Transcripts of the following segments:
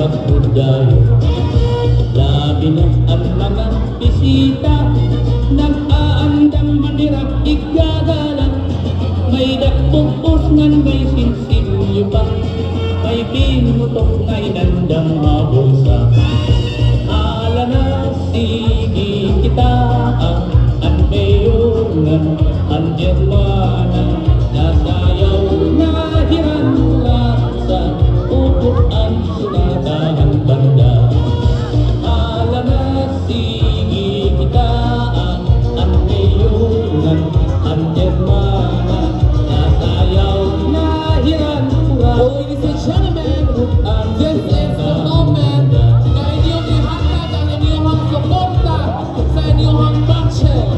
magbudayo. Labi na ang mga bisita, nag-aandang manirap igagalang. May dakpupos ngan may sinsilyo pa, may binutok ngay nandang mabulsa. Ala na sige kita ang mayor nga ang Germana, nasayaw na hiran sa upuan sunadahan banda. Ala na sige kita ang mayor nga ang Germana, nasayaw na hiran Ladies and gentlemen, this is the moment na inyong ihatag ang inyong suporta sa inyong batches.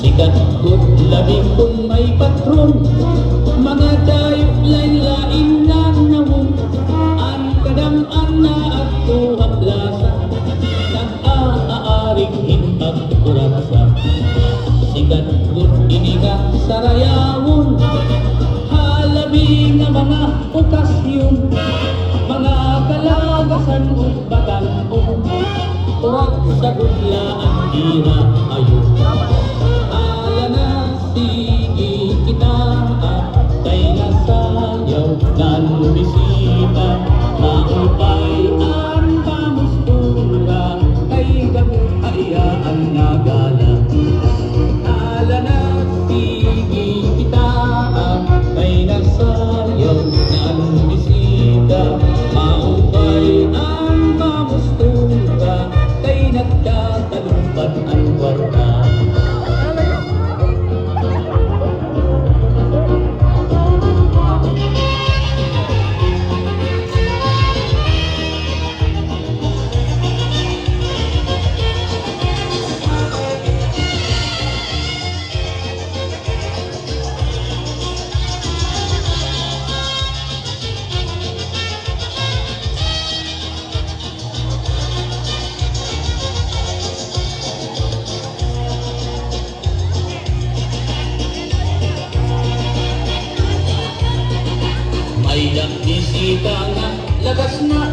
Sikat labing kung may patron, mga dayo lain-lain na namon. Ang kadam-an na at tuhang lasa, nag-aaring hinag kurasa. Sikat iniga sarayawon, halabi nga mga okasyon, mga kalagasan o bataan-on, urak sa gudlaan dira ayon. Ala na sige kita kay nasayaw nan bisita, maupay ang pamustura kay gamot ayaan nagala. Ala na sige kita kay nasayaw nan bisita, maupay ang pamustura kay nagtatalumpan ang kwarta. May nagbisita nga lagas na